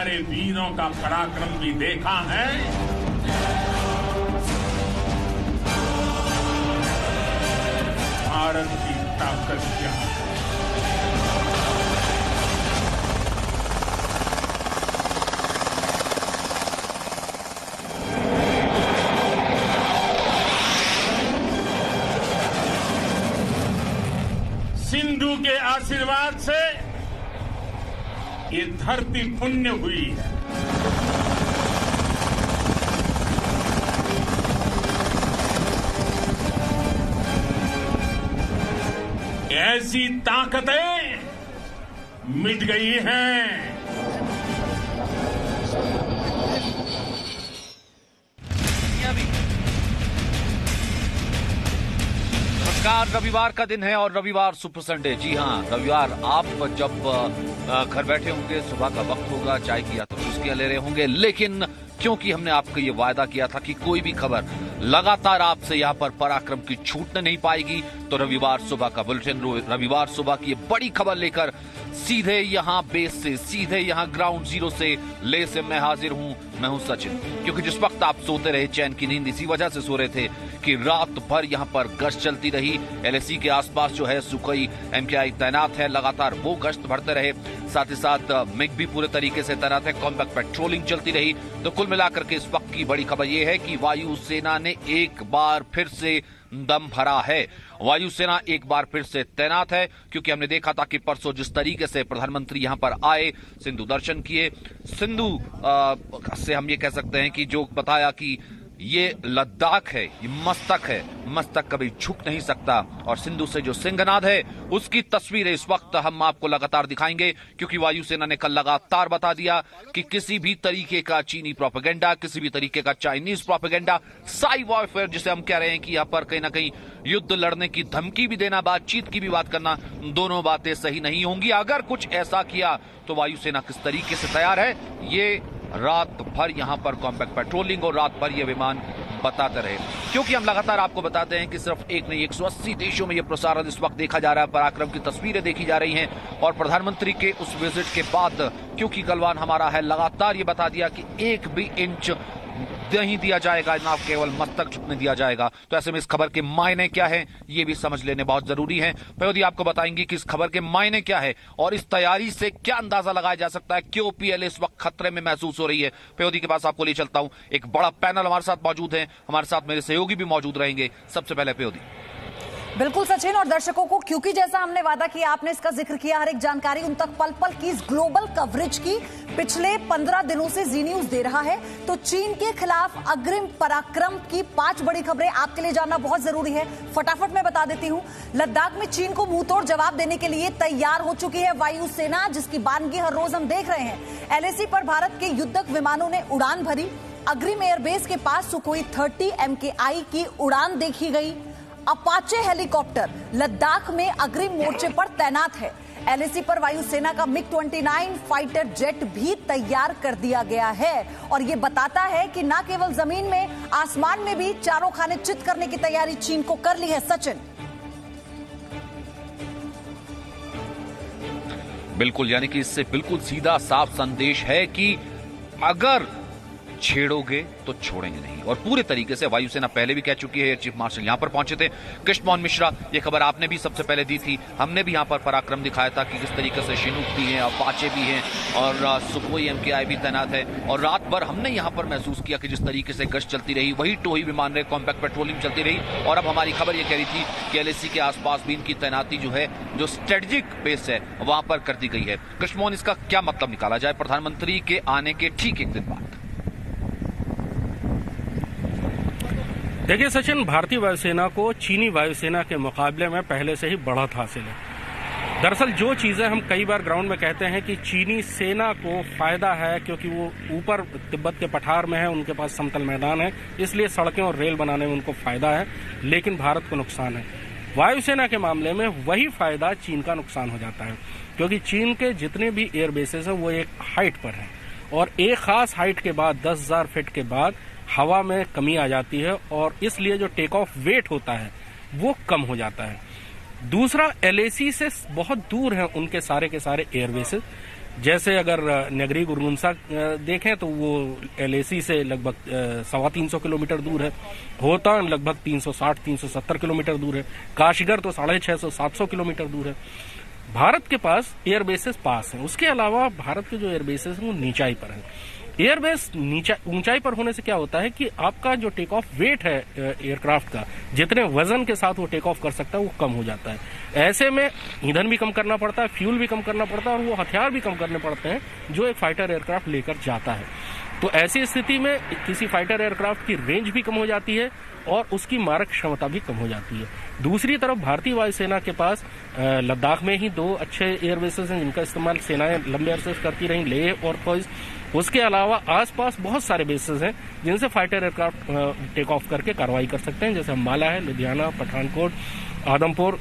हमारे वीरों का पराक्रम भी देखा है। भारत की ताकत क्या है। सिंधु के आशीर्वाद से ये धरती पुण्य हुई है। ऐसी ताकतें मिट गई हैं। रविवार का दिन है और रविवार सुपर संडे। जी हाँ, रविवार आप जब घर बैठे होंगे, सुबह का वक्त होगा, चाय की या तो चुस्कियां ले रहे होंगे, लेकिन क्योंकि हमने आपको ये वायदा किया था कि कोई भी खबर लगातार आपसे यहाँ पर पराक्रम की छूटने नहीं पाएगी, तो रविवार सुबह का बुलेटिन, रविवार सुबह की ये बड़ी खबर लेकर सीधे यहाँ बेस से, सीधे यहाँ ग्राउंड जीरो से ले से मैं हाजिर हूँ। मैं हूँ सचिन। क्योंकि जिस वक्त आप सोते रहे, चैन की नींद इसी वजह से सो रहे थे कि रात भर यहाँ पर गश्त चलती रही। एलएसी के आसपास जो है सुखोई एमकेआई तैनात है, लगातार वो गश्त बढ़ते रहे, साथ ही साथ मिग भी पूरे तरीके से तैनात है, कॉम्बैट पेट्रोलिंग चलती रही। तो कुल मिलाकर के इस वक्त की बड़ी खबर यह है कि वायुसेना ने एक बार फिर से दम भरा है। वायुसेना एक बार फिर से तैनात है, क्योंकि हमने देखा था कि परसों जिस तरीके से प्रधानमंत्री यहां पर आए, सिंधु दर्शन किए, सिंधु से हम ये कह सकते हैं कि जो बताया कि ये लद्दाख है, ये मस्तक है, मस्तक कभी झुक नहीं सकता। और सिंधु से जो सिंहनाद है उसकी तस्वीरें इस वक्त हम आपको लगातार दिखाएंगे, क्योंकि वायुसेना ने कल लगातार बता दिया कि किसी भी तरीके का चीनी प्रोपेगेंडा, किसी भी तरीके का चाइनीज प्रोपेगेंडा, साई वॉरफेयर जिसे हम कह रहे हैं कि यहाँ पर कहीं ना कहीं युद्ध लड़ने की धमकी भी देना, बातचीत की भी बात करना, दोनों बातें सही नहीं होंगी। अगर कुछ ऐसा किया तो वायुसेना किस तरीके से तैयार है, ये रात भर यहां पर कॉम्बैट पेट्रोलिंग और रात भर ये विमान बताते रहे। क्योंकि हम लगातार आपको बताते हैं कि सिर्फ एक नहीं, 180 देशों में ये प्रसारण इस वक्त देखा जा रहा है, पराक्रम की तस्वीरें देखी जा रही हैं। और प्रधानमंत्री के उस विजिट के बाद, क्योंकि गलवान हमारा है, लगातार ये बता दिया कि एक भी इंच नहीं दिया जाएगा, ना केवल मस्तक झुकने दिया जाएगा। तो ऐसे में इस खबर के मायने क्या है, ये भी समझ लेने बहुत जरूरी है। पयोधी आपको बताएंगे कि इस खबर के मायने क्या है और इस तैयारी से क्या अंदाजा लगाया जा सकता है, क्यों पीएलए इस वक्त खतरे में महसूस हो रही है। पयोधी के पास आपको ले चलता हूं। एक बड़ा पैनल हमारे साथ मौजूद है, हमारे साथ मेरे सहयोगी भी मौजूद रहेंगे। सबसे पहले पयोधी। बिल्कुल सचिन, और दर्शकों को, क्योंकि जैसा हमने वादा किया, आपने इसका जिक्र किया, हर एक जानकारी उन तक पल पल की, इस ग्लोबल कवरेज की पिछले 15 दिनों से जी न्यूज दे रहा है। तो चीन के खिलाफ अग्रिम पराक्रम की 5 बड़ी खबरें आपके लिए जानना बहुत जरूरी है। फटाफट मैं बता देती हूं। लद्दाख में चीन को मुंहतोड़ जवाब देने के लिए तैयार हो चुकी है वायुसेना, जिसकी बानगी हर रोज हम देख रहे हैं। एलएसी पर भारत के युद्धक विमानों ने उड़ान भरी। अग्रिम एयरबेस के पास सुखोई 30 MKI की उड़ान देखी गई। अपाचे हेलीकॉप्टर लद्दाख में अग्रिम मोर्चे पर तैनात है। एलएसी पर वायुसेना का MiG-29 फाइटर जेट भी तैयार कर दिया गया है। और यह बताता है कि न केवल जमीन में, आसमान में भी चारों खाने चित करने की तैयारी चीन को कर ली है। सचिन। बिल्कुल, यानी कि इससे बिल्कुल सीधा साफ संदेश है कि अगर छेड़ोगे तो छोड़ेंगे नहीं। और पूरे तरीके से वायुसेना पहले भी कह चुकी है, एयर चीफ मार्शल यहां पर पहुंचे थे, कृष्ण मोहन मिश्रा, ये खबर आपने भी सबसे पहले दी थी। हमने भी यहां पर पराक्रम दिखाया था कि किस तरीके से शिनूक भी हैं, अपाचे भी हैं और सुखोई MKI भी तैनात है। और रात भर हमने यहां पर महसूस किया कि जिस तरीके से गश्त चलती रही, वही टोही विमान रहे, कॉम्बैट पेट्रोलिंग चलती रही। और अब हमारी खबर यह कह रही थी कि एलएसी के आसपास भी इनकी तैनाती जो है, जो स्ट्रेटेजिक बेस है, वहां पर कर दी गई है। कृष्ण मोहन, इसका क्या मतलब निकाला जाए प्रधानमंत्री के आने के ठीक एक दिन बाद? देखिए सचिन, भारतीय वायुसेना को चीनी वायुसेना के मुकाबले में पहले से ही बढ़त हासिल है। दरअसल जो चीजें हम कई बार ग्राउंड में कहते हैं कि चीनी सेना को फायदा है, क्योंकि वो ऊपर तिब्बत के पठार में है, उनके पास समतल मैदान है, इसलिए सड़कें और रेल बनाने में उनको फायदा है, लेकिन भारत को नुकसान है। वायुसेना के मामले में वही फायदा चीन का नुकसान हो जाता है, क्योंकि चीन के जितने भी एयर बेसेस हैं वो एक हाइट पर हैं, और एक खास हाइट के बाद 10,000 फीट के बाद हवा में कमी आ जाती है, और इसलिए जो टेक ऑफ वेट होता है वो कम हो जाता है। दूसरा, एलएसी से बहुत दूर हैं उनके सारे के सारे एयरबेसेस, जैसे अगर नगरी गुरगुंसा देखें तो वो LAC से लगभग 350 किलोमीटर दूर है, होतान लगभग 360-370 किलोमीटर दूर है, काशीगढ़ तो 650-700 किलोमीटर दूर है। भारत के पास एयर बेसेस पास हैं। उसके अलावा भारत के जो एयर बेसेस हैं वो नीचाई पर हैं। एयरबेस ऊंचाई पर होने से क्या होता है कि आपका जो टेक ऑफ वेट है एयरक्राफ्ट का, जितने वजन के साथ वो टेक ऑफ कर सकता है वो कम हो जाता है। ऐसे में ईंधन भी कम करना पड़ता है, फ्यूल भी कम करना पड़ता है और वो हथियार भी कम करने पड़ते हैं जो एक फाइटर एयरक्राफ्ट लेकर जाता है। तो ऐसी स्थिति में किसी फाइटर एयरक्राफ्ट की रेंज भी कम हो जाती है और उसकी मारक क्षमता भी कम हो जाती है। दूसरी तरफ भारतीय वायुसेना के पास लद्दाख में ही 2 अच्छे एयरबेसेस हैं जिनका इस्तेमाल सेनाएं लंबे अरसे से करती रही, लेह और कोइज। उसके अलावा आसपास बहुत सारे बेसेस हैं जिनसे फाइटर एयरक्राफ्ट टेक ऑफ करके कार्रवाई कर सकते हैं, जैसे अम्बाला है, लुधियाना, पठानकोट, आदमपुर,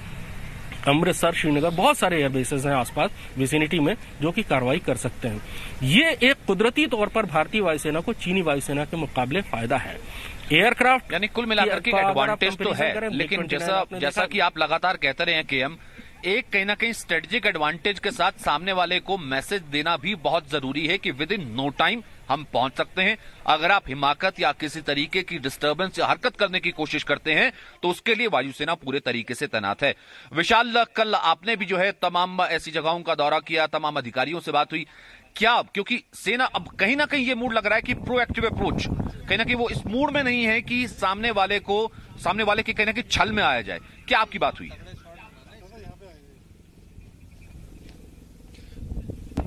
अमृतसर, श्रीनगर, बहुत सारे एयरबेसेस हैं आसपास विसिनिटी में जो कि कार्रवाई कर सकते हैं। ये एक कुदरती तौर पर भारतीय वायुसेना को चीनी वायुसेना के मुकाबले फायदा है। एयरक्राफ्ट यानी कुल मिलाकर के एडवांटेज तो है, लेकिन जैसा कि आप लगातार कहते रहे हैं KM, एक कहीं ना कहीं स्ट्रेटेजिक एडवांटेज के साथ सामने वाले को मैसेज देना भी बहुत जरूरी है कि विद इन नो टाइम हम पहुंच सकते हैं। अगर आप हिमाकत या किसी तरीके की डिस्टर्बेंस या हरकत करने की कोशिश करते हैं तो उसके लिए वायुसेना पूरे तरीके से तैनात है। विशाल, कल आपने भी जो है तमाम ऐसी जगहों का दौरा किया, तमाम अधिकारियों से बात हुई क्या, क्योंकि सेना अब कहीं ना कहीं ये मूड लग रहा है कि प्रोएक्टिव अप्रोच, कहीं ना कहीं वो इस मूड में नहीं है कि सामने वाले के कहीं ना कहीं छल में आया जाए। क्या आपकी बात हुई?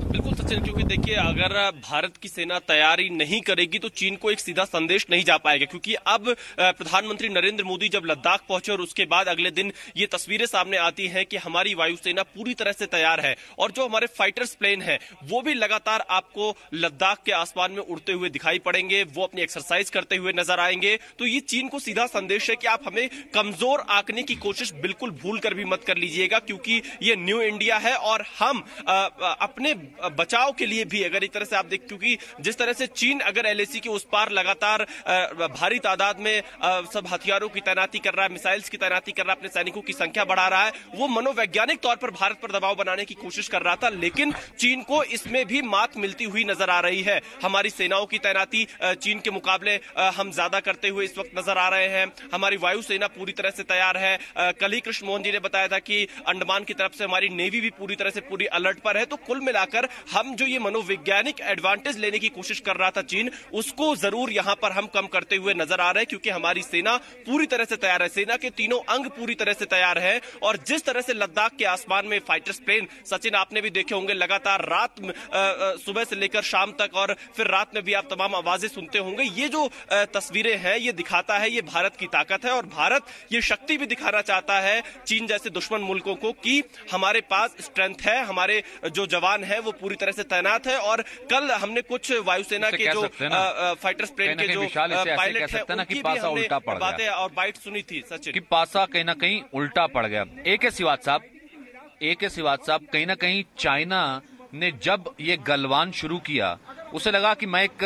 बिल्कुल सचिन, क्योंकि देखिए अगर भारत की सेना तैयारी नहीं करेगी तो चीन को एक सीधा संदेश नहीं जा पाएगा, क्योंकि अब प्रधानमंत्री नरेंद्र मोदी जब लद्दाख पहुंचे और उसके बाद अगले दिन ये तस्वीरें सामने आती हैं कि हमारी वायुसेना पूरी तरह से तैयार है और जो हमारे फाइटर्स प्लेन हैं वो भी लगातार आपको लद्दाख के आसमान में उड़ते हुए दिखाई पड़ेंगे, वो अपनी एक्सरसाइज करते हुए नजर आएंगे। तो ये चीन को सीधा संदेश है कि आप हमें कमजोर आंकने की कोशिश बिल्कुल भूल कर भी मत कर लीजिएगा, क्योंकि ये न्यू इंडिया है और हम अपने बचाव के लिए भी अगर एक तरह से आप देख, क्योंकि जिस तरह से चीन अगर LAC के उस पार लगातार भारी तादाद में सब हथियारों की तैनाती कर रहा है, मिसाइल्स की तैनाती कर रहा है, अपने सैनिकों की संख्या बढ़ा रहा है, वो मनोवैज्ञानिक तौर पर भारत पर दबाव बनाने की कोशिश कर रहा था, लेकिन चीन को इसमें भी मात मिलती हुई नजर आ रही है। हमारी सेनाओं की तैनाती चीन के मुकाबले हम ज्यादा करते हुए इस वक्त नजर आ रहे हैं। हमारी वायुसेना पूरी तरह से तैयार है। कल ही कृष्ण मोहन जी ने बताया था कि अंडमान की तरफ से हमारी नेवी भी पूरी तरह से पूरी अलर्ट पर है। तो कुल मिलाकर हम जो ये मनोवैज्ञानिक एडवांटेज लेने की कोशिश कर रहा था चीन, उसको जरूर यहां पर हम कम करते हुए नजर आ रहे हैं, क्योंकि हमारी सेना पूरी तरह से तैयार है। सेना के तीनों अंग पूरी तरह से तैयार है और जिस तरह से लद्दाख के आसमान में फाइटर्स प्लेन, सचिन आपने भी देखे होंगे, लगातार रात सुबह से लेकर शाम तक और फिर रात में भी आप तमाम आवाजें सुनते होंगे। ये जो तस्वीरें हैं ये दिखाता है ये भारत की ताकत है और भारत ये शक्ति भी दिखाना चाहता है चीन जैसे दुश्मन मुल्कों को कि हमारे पास स्ट्रेंथ है, हमारे जो जवान है वो पूरी तरह से तैनात है। और कल हमने कुछ वायुसेना के जो फाइटर्स प्लेन के जो पायलट है उनकी भी हमने बातें और बाइट सुनी थी सचिन, कि पासा कहीं ना कहीं उल्टा पड़ गया। AK सिवात साहब, कहीं ना कहीं चाइना ने जब ये गलवान शुरू किया उसे लगा कि मैं एक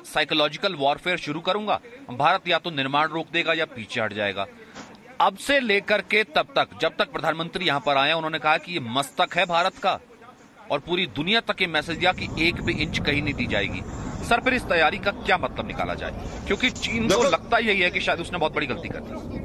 साइकोलॉजिकल वॉरफेयर शुरू करूंगा, भारत या तो निर्माण रोक देगा या पीछे हट जाएगा। अब से लेकर के तब तक, जब तक प्रधानमंत्री यहां पर आए, उन्होंने कहा कि ये मस्तक है भारत का और पूरी दुनिया तक ये मैसेज दिया कि एक भी इंच कहीं नहीं दी जाएगी। सर, फिर इस तैयारी का क्या मतलब निकाला जाए, क्योंकि चीन को लगता यही है कि शायद उसने बहुत बड़ी गलती कर दी।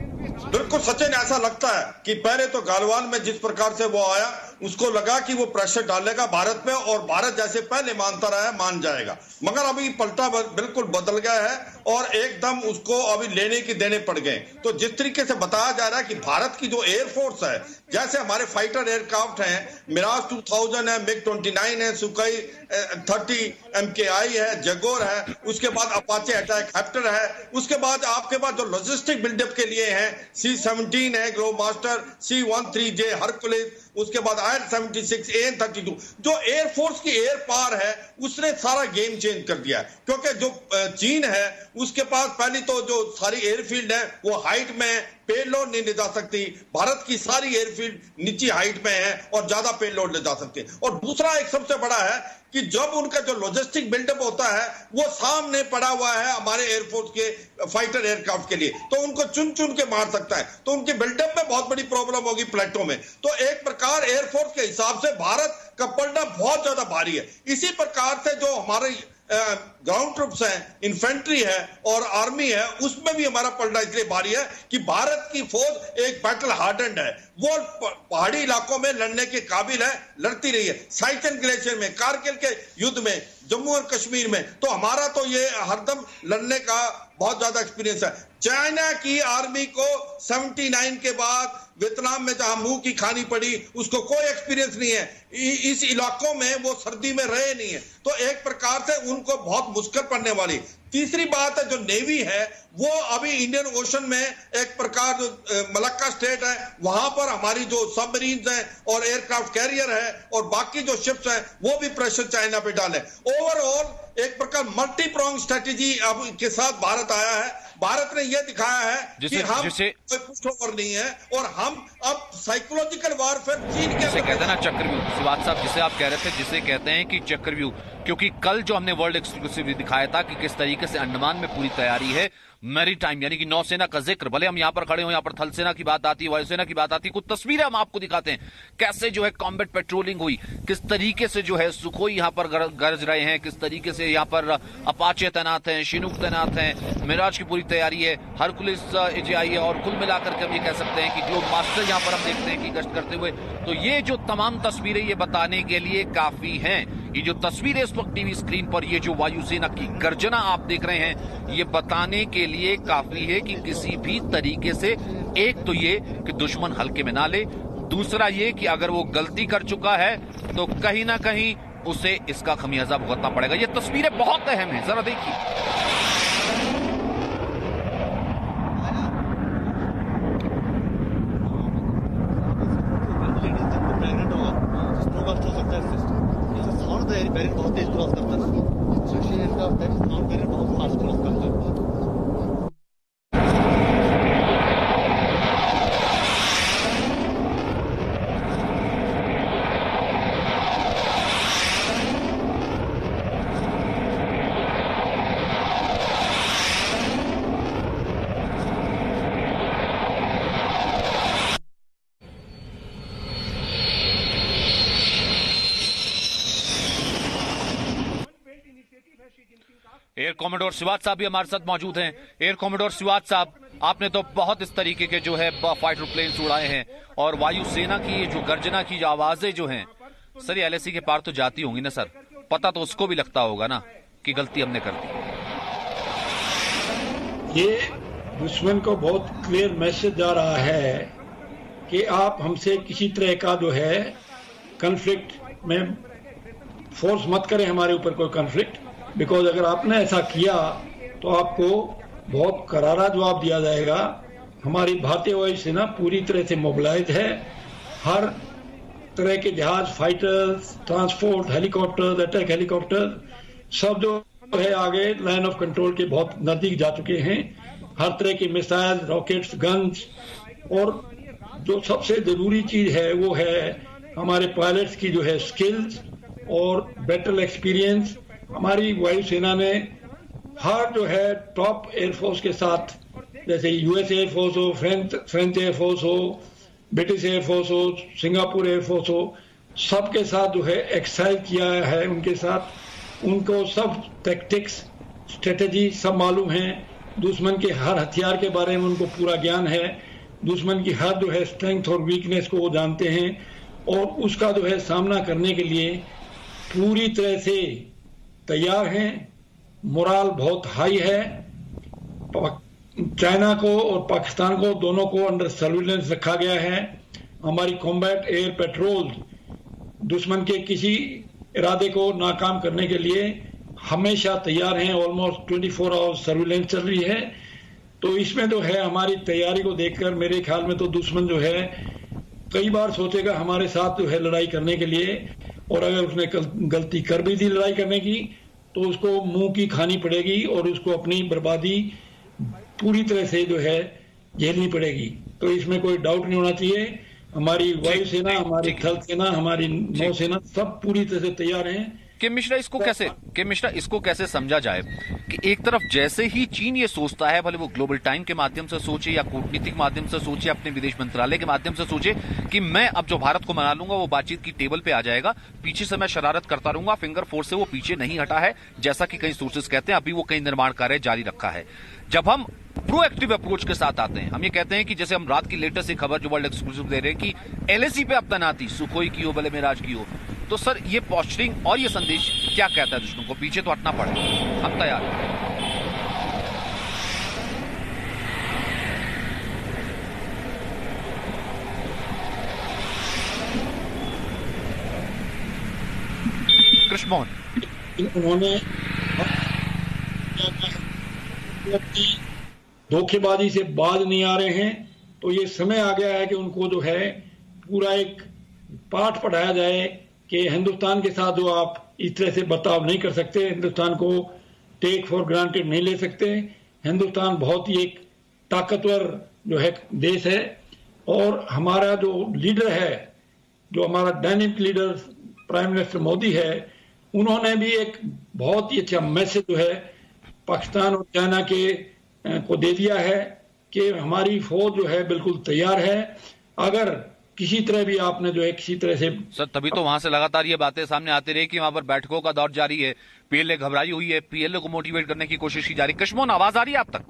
बिल्कुल सचिन, ऐसा लगता है कि पहले तो गालवान में जिस प्रकार से वो आया उसको लगा कि वो प्रेशर डालेगा भारत में और भारत जैसे पहले मानता रहा है मान जाएगा, मगर अभी पलटा बिल्कुल बदल गया है और एकदम उसको अभी लेने की देने पड़ गए। तो जिस तरीके से बताया जा रहा है कि भारत की जो एयरफोर्स है, जैसे हमारे फाइटर एयरक्राफ्ट हैं, मिराज 2000 है, MiG-29 है, सुखोई 30 MKI है, जगोर है, उसके बाद अपाचे अटैक हेप्टर है, उसके बाद आपके पास जो लॉजिस्टिक बिल्डअप के लिए है C-17 है, ग्लोबमास्टर, C-13J हरकुलिस, उसके बाद IL-76, AN-32, जो एयरफोर्स की एयर पावर है उसने सारा गेम चेंज कर दिया है। क्योंकि जो चीन है उसके पास पहली तो जो सारी एयरफील्ड है वो हाइट में पेलोड नहीं ले जा सकती। भारत की सारी एयरफील्ड नीची हाइट में है और ज्यादा पेलोड ले जा सकती है। और दूसरा एक सबसे बड़ा है कि जब उनका जो लॉजिस्टिक बिल्डअप होता है वो सामने पड़ा हुआ है हमारे एयरफोर्स के फाइटर एयरक्राफ्ट के लिए, तो उनको चुन चुन के मार सकता है, तो उनके बिल्डअप में बहुत बड़ी प्रॉब्लम होगी प्लेटों में। तो एक प्रकार एयरफोर्स के हिसाब से भारत का पलड़ा बहुत ज्यादा भारी है। इसी प्रकार से जो हमारे ग्राउंड ट्रूप्स हैं, इन्फेंट्री है और आर्मी है, उसमें भी हमारा पलड़ा इसलिए भारी है कि भारत की फौज एक बैटल हार्डेंड है, वो पहाड़ी इलाकों में लड़ने के काबिल है, लड़ती रही है। साइचन ग्लेशियर में, कारगिल के युद्ध में, जम्मू और कश्मीर में, तो हमारा तो ये हरदम लड़ने का बहुत ज्यादा एक्सपीरियंस है। चाइना की आर्मी को 79 के बाद वियतनाम में जहां मुंह की खानी पड़ी, उसको कोई एक्सपीरियंस नहीं है। इस इलाकों में वो सर्दी में रहे नहीं है, तो एक प्रकार से उनको बहुत मुश्किल पड़ने वाली। तीसरी बात है, जो नेवी है वो अभी इंडियन ओशन में एक प्रकार जो मलक्का स्टेट है वहां पर हमारी जो सबमरीन्स हैं और एयरक्राफ्ट कैरियर है और बाकी जो शिप्स हैं वो भी प्रेशर चाइना पे डाले। ओवरऑल एक प्रकार मल्टी प्रोंग स्ट्रेटेजी अब के साथ भारत आया है। भारत ने यह दिखाया है कि हम कोई पुश ओवर नहीं है और हम अब साइकोलॉजिकल वारफेयर चीन के जिसे कहते हैं ना चक्रव्यूह, शिवाज साहब जिसे आप कह रहे थे, जिसे कहते हैं कि चक्रव्यूह, क्योंकि कल जो हमने वर्ल्ड एक्सक्लूसिव दिखाया था कि किस तरीके से अंडमान में पूरी तैयारी है, मैरीटाइम यानी कि नौसेना का जिक्र, भले हम यहां पर खड़े हो, यहां पर थल सेना की बात आती है, वायुसेना की बात आती है, कुछ तस्वीरें हम आपको दिखाते हैं कैसे जो है कॉम्बैट पेट्रोलिंग हुई, किस तरीके से जो है सुखोई यहां पर गरज रहे हैं, किस तरीके से यहां पर अपाचे तैनात हैं, शिनूक तैनात हैं, मिराज की पूरी तैयारी है, हरकुलिस एजीआई है, और कुल मिलाकर के हम ये कह सकते हैं कि ग्लोब मास्टर यहां पर हम देखते हैं कि गश्त करते हुए। तो ये जो तमाम तस्वीरें ये बताने के लिए काफी हैं, ये जो तस्वीरें इस वक्त टीवी स्क्रीन पर, ये जो वायुसेना की गर्जना आप देख रहे हैं, ये बताने के लिए काफी है कि किसी भी तरीके से, एक तो ये कि दुश्मन हल्के में ना ले, दूसरा ये कि अगर वो गलती कर चुका है तो कहीं ना कहीं उसे इसका खमियाजा भुगतना पड़ेगा। ये तस्वीरें बहुत अहम है, जरा देखिए। बैरियर बहुत तेज क्रॉस करता है ना, सेक्शन इसका बैरियर बहुत फास्ट क्रॉस करता है। एयर कॉमोडोर शिवाज साहब भी हमारे साथ मौजूद हैं। एयर कॉमोडोर शिवाज साहब, आपने तो बहुत इस तरीके के जो है फाइटर प्लेन्स उड़ाए हैं, और वायुसेना की जो गर्जना की जो आवाजें जो हैं सर, ये एलएसी के पार तो जाती होंगी ना सर, पता तो उसको भी लगता होगा ना कि गलती हमने कर दी। ये दुश्मन को बहुत क्लियर मैसेज जा रहा है कि आप हमसे किसी तरह का जो है कॉन्फ्लिक्ट में फोर्स मत करें, हमारे ऊपर कोई कॉन्फ्लिक्ट, बिकॉज अगर आपने ऐसा किया तो आपको बहुत करारा जवाब दिया जाएगा। हमारी भारतीय वायुसेना पूरी तरह से मोबिलाइज है, हर तरह के जहाज, fighters, transport, helicopter, attack helicopter, सब जो है आगे लाइन ऑफ कंट्रोल के बहुत नजदीक जा चुके हैं। हर तरह के मिसाइल, रॉकेट्स, गन्स, और जो सबसे जरूरी चीज है वो है हमारे पायलट्स की जो है स्किल्स और बैटल एक्सपीरियंस। हमारी वायुसेना ने हर जो है टॉप एयरफोर्स के साथ, जैसे यूएस एयरफोर्स हो, फ्रेंच एयरफोर्स हो, ब्रिटिश एयरफोर्स हो, सिंगापुर एयरफोर्स हो, सबके साथ जो है एक्साइज किया है उनके साथ। उनको सब टैक्टिक्स, स्ट्रेटेजी सब मालूम है, दुश्मन के हर हथियार के बारे में उनको पूरा ज्ञान है, दुश्मन की हर जो है स्ट्रेंथ और वीकनेस को वो जानते हैं, और उसका जो है सामना करने के लिए पूरी तरह से तैयार हैं। मोराल बहुत हाई है। चाइना को और पाकिस्तान को दोनों को अंडर सर्विलेंस रखा गया है। हमारी कॉम्बैट एयर पेट्रोल दुश्मन के किसी इरादे को नाकाम करने के लिए हमेशा तैयार हैं। ऑलमोस्ट 24 आवर्स सर्विलेंस चल रही है। तो इसमें जो है हमारी तैयारी को देखकर मेरे ख्याल में तो दुश्मन जो है कई बार सोचेगा हमारे साथ जो है लड़ाई करने के लिए, और अगर उसने गलती कर भी दी लड़ाई करने की तो उसको मुंह की खानी पड़ेगी और उसको अपनी बर्बादी पूरी तरह से जो है झेलनी पड़ेगी। तो इसमें कोई डाउट नहीं होना चाहिए। हमारी वायुसेना, हमारी थल सेना, हमारी नौसेना सब पूरी तरह से तैयार हैं। किम मिश्रा, इसको कैसे समझा जाए कि एक तरफ जैसे ही चीन ये सोचता है, भले वो ग्लोबल टाइम के माध्यम से सोचे या कूटनीतिक माध्यम से सोचे, अपने विदेश मंत्रालय के माध्यम से सोचे कि मैं अब जो भारत को मना लूंगा वो बातचीत की टेबल पे आ जाएगा, पीछे से मैं शरारत करता रहूंगा, फिंगर फोर्स से वो पीछे नहीं हटा है, जैसा कि कई सोर्सेज कहते हैं, अभी वो कई निर्माण कार्य जारी रखा है। जब हम प्रोएक्टिव अप्रोच के साथ आते हैं, हम ये कहते हैं कि जैसे हम रात की लेटेस्ट खबर जो वर्ल्ड एक्सक्लूसिव दे रहे हैं कि एलएसी पे अब तैनाती, सुखोई की हो भले मिराज की हो, तो सर ये पोस्चरिंग और ये संदेश क्या कहता है दुश्मन को? पीछे तो हटना पड़े, हम तैयार हैं। कृष्णमोहन, उन्होंने धोखेबाजी से बाज नहीं आ रहे हैं, तो ये समय आ गया है कि उनको जो है पूरा एक पाठ पढ़ाया जाए कि हिंदुस्तान के साथ जो आप इस तरह से बर्ताव नहीं कर सकते, हिंदुस्तान को टेक फॉर ग्रांटेड नहीं ले सकते। हिंदुस्तान बहुत ही एक ताकतवर जो है देश है, और हमारा जो लीडर है, जो हमारा dynamic leader prime minister Modi है, उन्होंने भी एक बहुत ही अच्छा मैसेज जो है पाकिस्तान और चाइना के को दे दिया है कि हमारी फौज जो है बिल्कुल तैयार है। अगर किसी तरह भी आपने जो है किसी तरह से सर, तभी तो वहां से लगातार ये बातें सामने आती रही कि वहां पर बैठकों का दौर जारी है, पीएलए घबराई हुई है, पीएलए को मोटिवेट करने की कोशिश की जा रही है। कृष्णमोहन, आवाज आ रही है आप तक?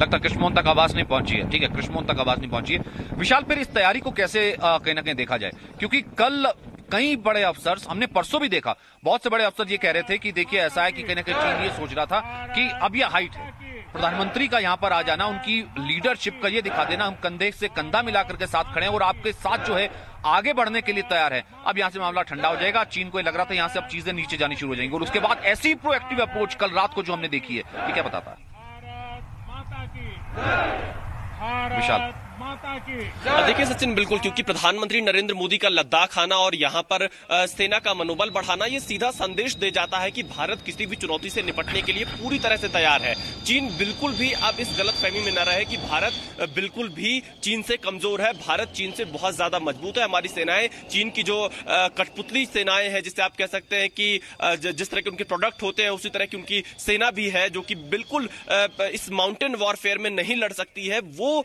लगता कृष्णमोहन तक आवाज नहीं पहुंची है। ठीक है, कृष्णमोहन तक आवाज नहीं पहुंची है। विशाल, फिर इस तैयारी को कैसे कहीं ना कहीं देखा जाए? क्योंकि कल कई बड़े अफसर, हमने परसों भी देखा, बहुत से बड़े अफसर ये कह रहे थे कि देखिए ऐसा है कि कहीं ना कहीं चीन ये सोच रहा था कि अब यह हाइट है, प्रधानमंत्री का यहां पर आ जाना, उनकी लीडरशिप का ये दिखा देना, हम कंधे से कंधा मिलाकर के साथ खड़े हैं और आपके साथ जो है आगे बढ़ने के लिए तैयार है। अब यहां से मामला ठंडा हो जाएगा। चीन को लग रहा था यहां से अब चीजें नीचे जानी शुरू हो जाएंगी, और उसके बाद ऐसी प्रोएक्टिव अप्रोच कल रात को जो हमने देखी है, ये क्या बताता है? विशाल, देखिए सचिन, बिल्कुल, क्योंकि प्रधानमंत्री नरेंद्र मोदी का लद्दाख आना और यहां पर सेना का मनोबल बढ़ाना ये सीधा संदेश दे जाता है कि भारत किसी भी चुनौती से निपटने के लिए पूरी तरह से तैयार है। चीन बिल्कुल भी अब इस गलतफहमी में न रहे कि भारत बिल्कुल भी चीन से कमजोर है। भारत चीन से बहुत ज्यादा मजबूत है। हमारी सेनाएं चीन की जो कठपुतली सेनाएं हैं, जिससे आप कह सकते हैं कि जिस तरह के उनके प्रोडक्ट होते हैं उसी तरह की उनकी सेना भी है, जो कि बिल्कुल इस माउंटेन वॉरफेयर में नहीं लड़ सकती है। वो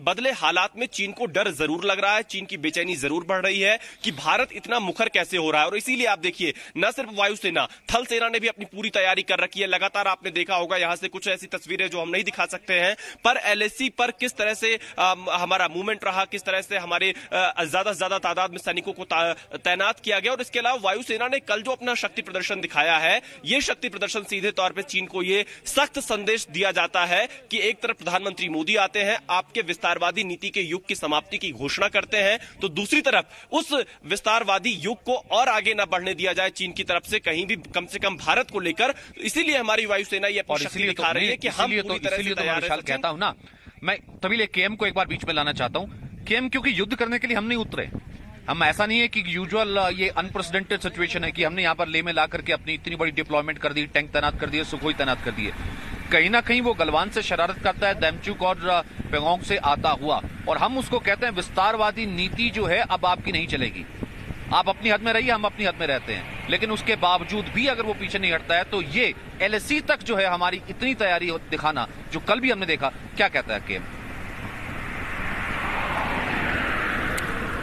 बदले हालात में चीन को डर जरूर लग रहा है, चीन की बेचैनी जरूर बढ़ रही है कि भारत इतना मुखर कैसे हो रहा है। और इसीलिए आप देखिए, न सिर्फ वायुसेना, थल सेना ने भी अपनी पूरी तैयारी कर रखी है। लगातार आपने देखा होगा, यहां से कुछ ऐसी तस्वीरें जो हम नहीं दिखा सकते हैं, पर एलएसी पर किस तरह से हमारा मूवमेंट रहा, किस तरह से हमारे ज्यादा से ज्यादा तादाद में सैनिकों को तैनात किया गया। और इसके अलावा वायुसेना ने कल जो अपना शक्ति प्रदर्शन दिखाया है, यह शक्ति प्रदर्शन सीधे तौर पर चीन को यह सख्त संदेश दिया जाता है कि एक तरफ प्रधानमंत्री मोदी आते हैं, आपके विस्तारवादी नीति के युग की समाप्ति की घोषणा करते हैं, तो दूसरी तरफ उस विस्तारवादी युग को और आगे ना बढ़ने दिया जाए चीन की तरफ से कहीं भी, कम से कम भारत को लेकर। इसीलिए हमारी वायुसेना ये अपनी शक्ति दिखा रही है कि हम पूरी तरह से तैयार हैं। कहता हूं ना, मैं तभी केएम को एक बार बीच में लाना चाहता हूं। केएम, क्योंकि युद्ध करने के लिए हम नहीं उतरे, हम ऐसा नहीं है कि यूजुअल ये अनप्रेसिडेंटेड सिचुएशन है कि हमने यहां पर ले में ला करके अपनी इतनी बड़ी डिप्लॉयमेंट कर दी, टैंक तैनात कर दिए, सुखोई तैनात कर दिए। कहीं ना कहीं वो गलवान से शरारत करता है, दैमचुक और पेंगोंग से आता हुआ, और हम उसको कहते हैं विस्तारवादी नीति जो है अब आपकी नहीं चलेगी। आप अपनी हद में रहिए, हम अपनी हद में रहते हैं, लेकिन उसके बावजूद भी अगर वो पीछे नहीं हटता है, तो ये एलएसी तक जो है हमारी इतनी तैयारी दिखाना, जो कल भी हमने देखा, क्या कहता है केएम?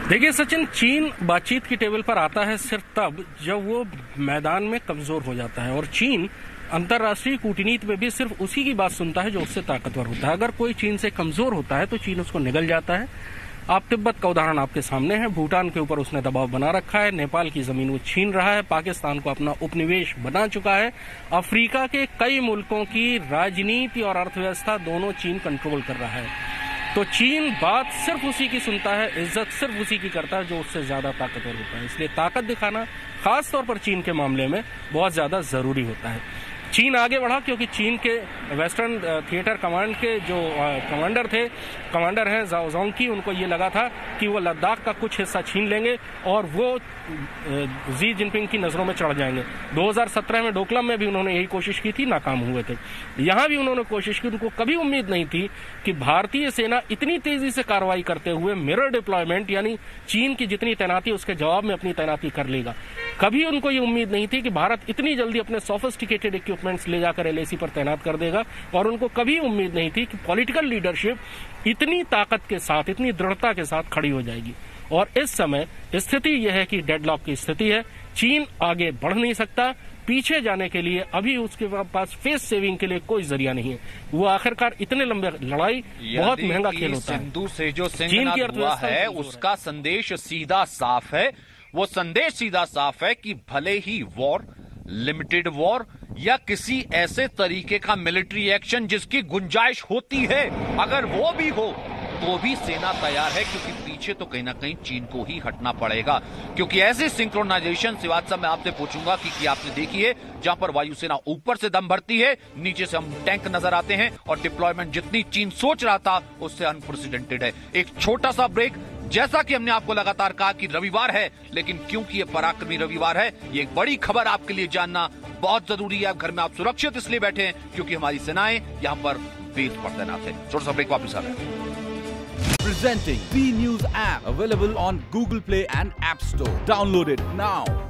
देखिए सचिन, चीन बातचीत की टेबल पर आता है सिर्फ तब जब वो मैदान में कमजोर हो जाता है, और चीन अंतर्राष्ट्रीय कूटनीति में भी सिर्फ उसी की बात सुनता है जो उससे ताकतवर होता है। अगर कोई चीन से कमजोर होता है तो चीन उसको निगल जाता है। आप तिब्बत का उदाहरण आपके सामने है, भूटान के ऊपर उसने दबाव बना रखा है, नेपाल की जमीन वो छीन रहा है, पाकिस्तान को अपना उपनिवेश बना चुका है, अफ्रीका के कई मुल्कों की राजनीति और अर्थव्यवस्था दोनों चीन कंट्रोल कर रहा है। तो चीन बात सिर्फ उसी की सुनता है, इज्जत सिर्फ उसी की करता है जो उससे ज्यादा ताकतवर होता है। इसलिए ताकत दिखाना खास तौर पर चीन के मामले में बहुत ज्यादा जरूरी होता है। चीन आगे बढ़ा क्योंकि चीन के वेस्टर्न थिएटर कमांड के जो कमांडर हैं ज़ाओज़ोंग, उनको ये लगा था कि वो लद्दाख का कुछ हिस्सा छीन लेंगे और वो जी जिनपिंग की नज़रों में चढ़ जाएंगे। 2017 में डोकलाम में भी उन्होंने यही कोशिश की थी, नाकाम हुए थे। यहाँ भी उन्होंने कोशिश की। उनको कभी उम्मीद नहीं थी कि भारतीय सेना इतनी तेजी से कार्रवाई करते हुए मिरर डिप्लॉयमेंट यानी चीन की जितनी तैनाती उसके जवाब में अपनी तैनाती कर लेगा। कभी उनको ये उम्मीद नहीं थी कि भारत इतनी जल्दी अपने सोफिस्टिकेटेड इक्विपमेंट्स ले जाकर एलएसी पर तैनात कर देगा, और उनको कभी उम्मीद नहीं थी कि पॉलिटिकल लीडरशिप इतनी ताकत के साथ, इतनी दृढ़ता के साथ खड़ी हो जाएगी। और इस समय स्थिति यह है कि डेडलॉक की स्थिति है। चीन आगे बढ़ नहीं सकता, पीछे जाने के लिए अभी उसके पास फेस सेविंग के लिए कोई जरिया नहीं है। वो आखिरकार इतने लंबे लड़ाई बहुत महंगा खेल होता है। सिंधु से जो सिंहनाद हुआ है उसका संदेश सीधा साफ है। वो संदेश सीधा साफ है कि भले ही वॉर, लिमिटेड वॉर या किसी ऐसे तरीके का मिलिट्री एक्शन जिसकी गुंजाइश होती है, अगर वो भी हो तो भी सेना तैयार है, क्योंकि पीछे तो कहीं ना कहीं चीन को ही हटना पड़ेगा। क्योंकि ऐसी सिंक्रोनाइजेशन श्रीवास्तव मैं आपसे पूछूंगा कि आपने देखी है जहां पर वायुसेना ऊपर से दम भरती है, नीचे से हम टैंक नजर आते हैं, और डिप्लॉयमेंट जितनी चीन सोच रहा था उससे अनप्रेसिडेंटेड है। एक छोटा सा ब्रेक। जैसा कि हमने आपको लगातार कहा कि रविवार है, लेकिन क्योंकि ये पराक्रमी रविवार है, ये एक बड़ी खबर आपके लिए जानना बहुत जरूरी है। घर में आप सुरक्षित इसलिए बैठे हैं क्योंकि हमारी सेनाएं यहां पर बेस पर तैनात है। छोटा सा ब्रेक, वापस आ रहे हैं। Presenting B News app, available on Google Play and App Store. Download it now.